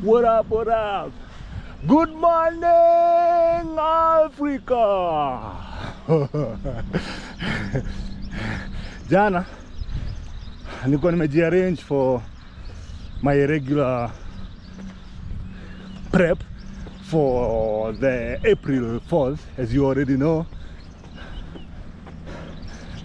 What up, what up? Good morning, Africa! Jana, nilikuwa nimejiarrange for my regular prep for the April 4th, as you already know.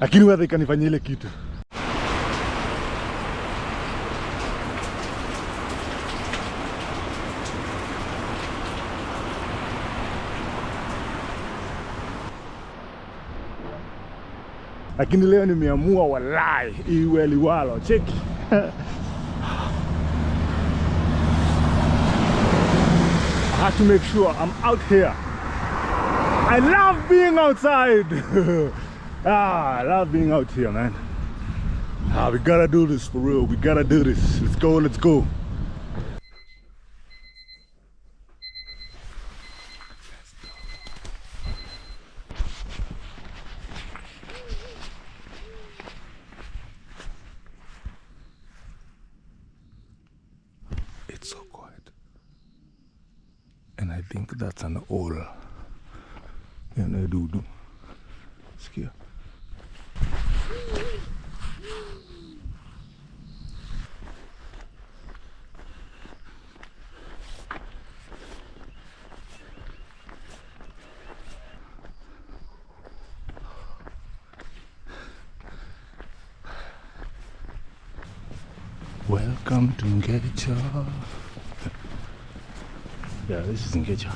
Lakini weather ikanifanyia ile kitu. Lakini leo nimeamua walai iwe liwalo. Cheki. I have to make sure I'm out here. I love being outside. I love being out here, man. We gotta do this for real. We gotta do this. Let's go, let's go. It's so quiet. And I think that's an owl. And I do. Skia. Welcome to Ngecha. Yeah, this is Ngecha.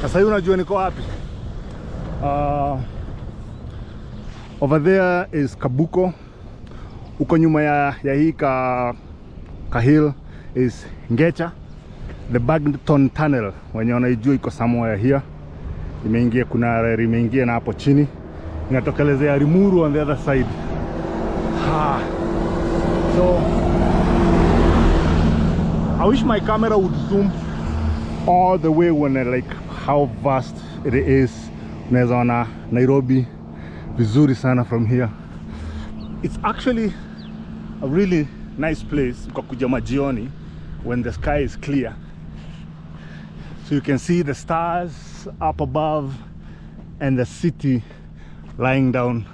Sasa hivi unajua niko wapi? Over there is Kabuko. Uko nyuma ya hii ka hill is Ngecha. The Bagton Tunnel, wenye wanaijua iko somewhere here. Imeingia, kuna reli imeingia na hapo chini. Inatokelezea Muru on the other side. So I wish my camera would zoom all the way when like how vast it is. Unaweza ona Nairobi vizuri sana from here. It's actually a really nice place kwa kuja majioni when the sky is clear, so you can see the stars up above and the city lying down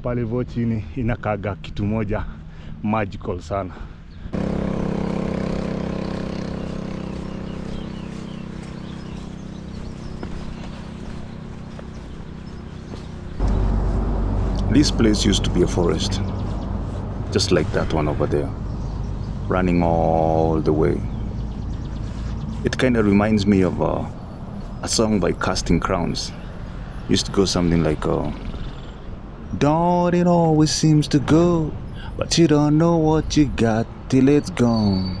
pale vo chini. Inakaga kitu moja magical sana. This place used to be a forest, just like that one over there, running all the way. It kind of reminds me of a song by Casting Crowns. Used to go something like, don't it always seems to go, but you don't know what you got till it's gone.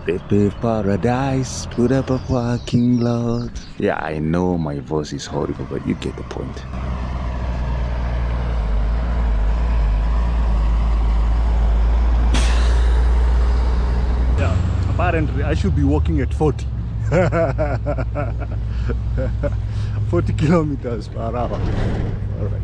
They paved paradise, put up a parking lot. Yeah, I know my voice is horrible, but you get the point. Apparently I should be walking at 40 40 kilometers per hour. All right.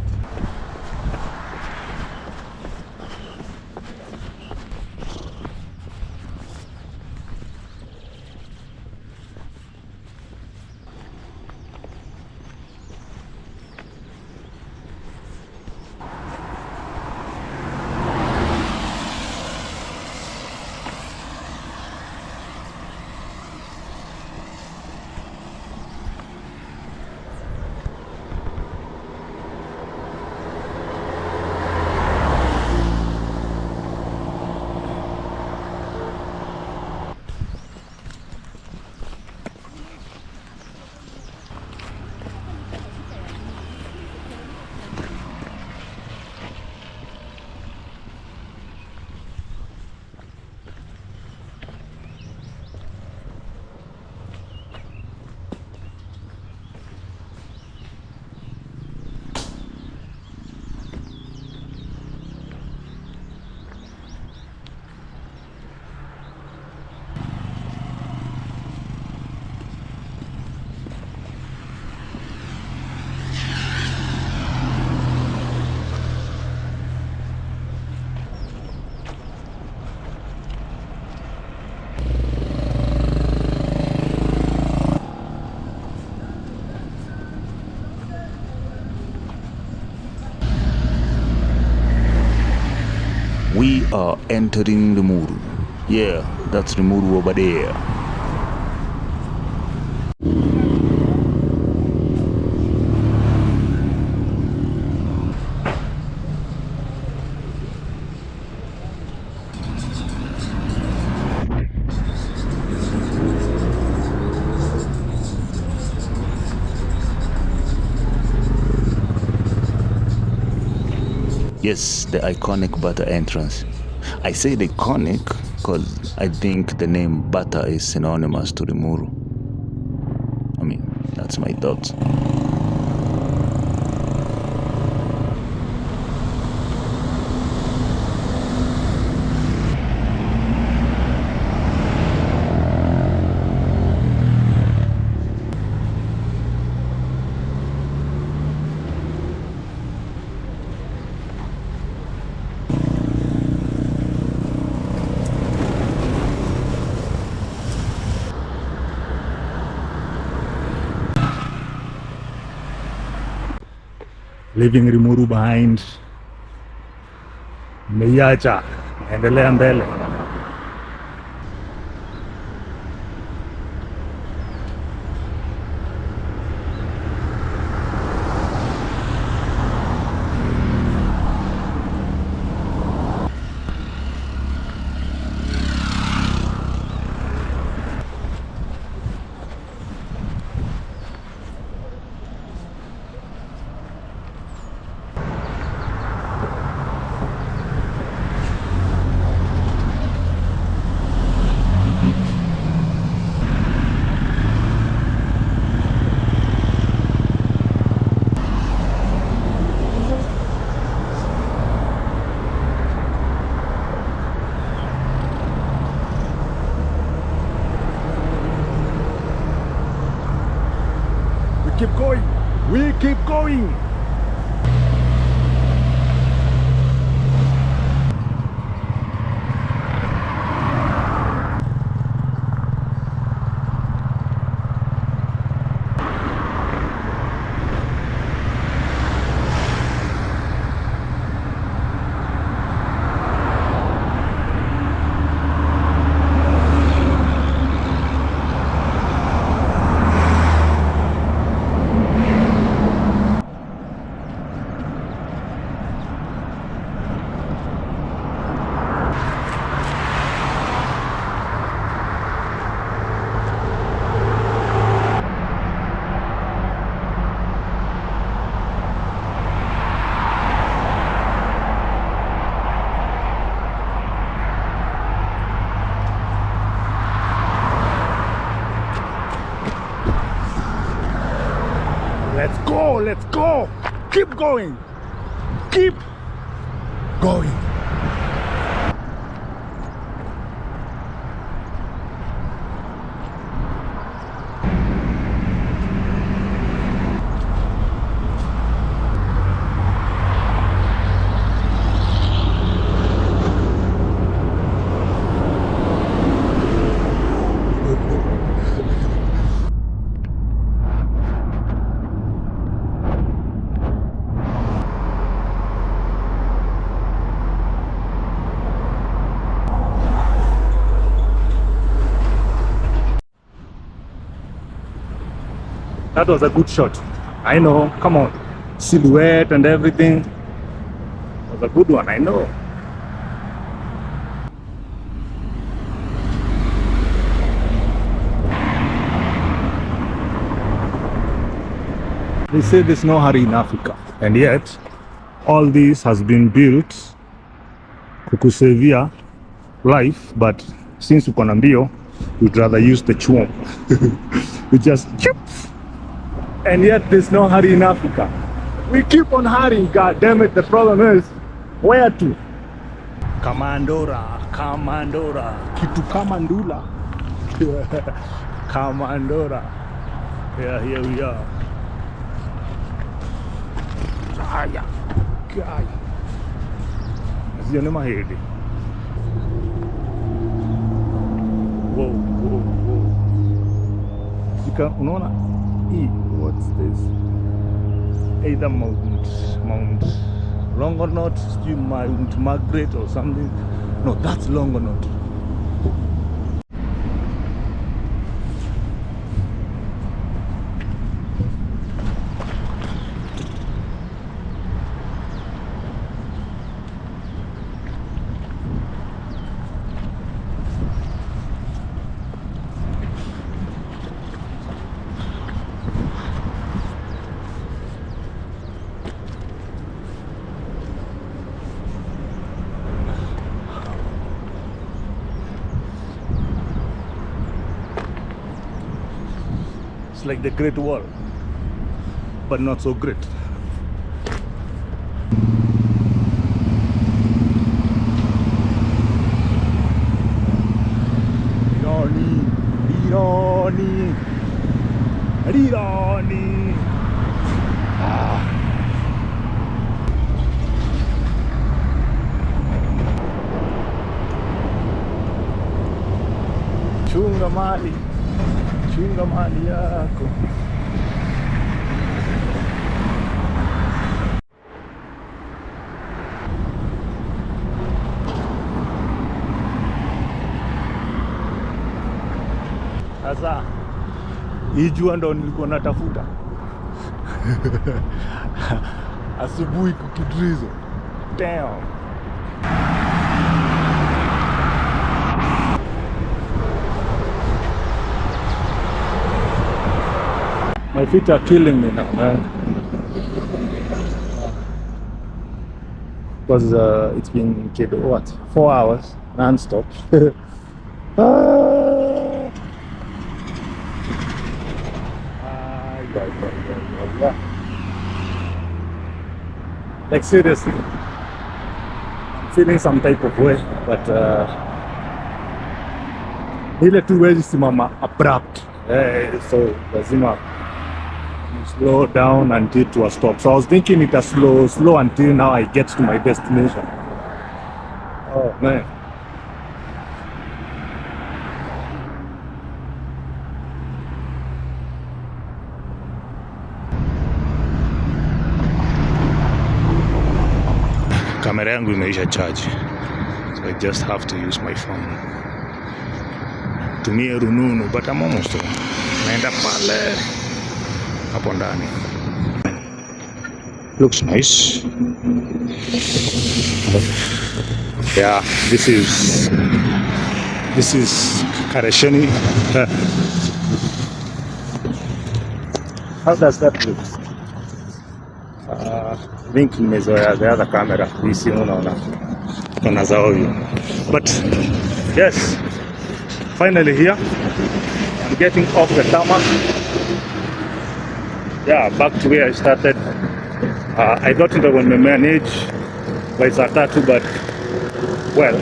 We are entering the Muru. Yeah, that's the Muru over there. Yes, the iconic Bata entrance. I say the iconic because I think the name Bata is synonymous to the Muru. I mean, that's my thoughts. Leaving Muru behind. Meiacha, endelea mbele. Keep going. We keep going. Let's go, let's go. Keep going. Keep going. That was a good shot. I know, come on. Silhouette and everything. It was a good one, I know. They say there's no hurry in Africa. And yet, all this has been built to kusevia life, but since uko na mbio, we'd rather use the chwom. We just chip. And yet there's no hurry in Africa. We keep on hurrying, god damn it. The problem is, where to? Kamandora, kitu kamandula. Kamandora. Yeah, here we are. Aya, gaya. Zione mahedi. Whoa. Sika, unaona? What's this? Either Mount Longonot, sijui Mount Margaret or something. No, that's Longonot. It's like the Great Wall, but not so great. Ironi. Chunga mali yako. Sasa hii jua ndo nilikuwa natafuta. Asubuhi kukidrizo. Damn. My feet are killing me now, man. Because it's been 4 hours non-stop. Yeah. Like seriously, I'm feeling some type of way, but ile tu wezi simama abrupt. So lazima slow down until to a stop. So I was thinking it a slow until now I get to my destination. Oh man. Kamera yangu imeisha charge, so I just have to use my phone. Tumie rununu, but I'm almost there. Naenda pale hapo ndani. Looks nice. Yeah, this is Karesheni. How does that look? Link nimezoea the other camera. Hii si unaona kuna za ovyo. But yes, finally here. I'm getting off the tarmac. Yeah, back to where I started. I thought it was manage by saa tatu, but well,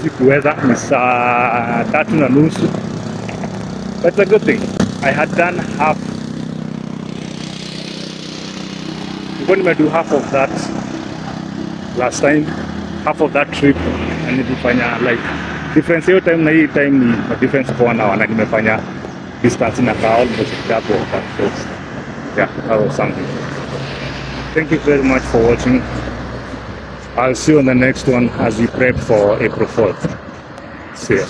sikuweza. Ni saa 3:30. But it's a good thing. I had done half. When I do half of that last time, half of that trip, and nilifanya like difference hiyo time na hii time ni a difference for 1 hour, na nimefanya distance na ka almost double of that. So yeah, that was something. Thank you very much for watching. I'll see you on the next one as we prep for April 4th. See ya.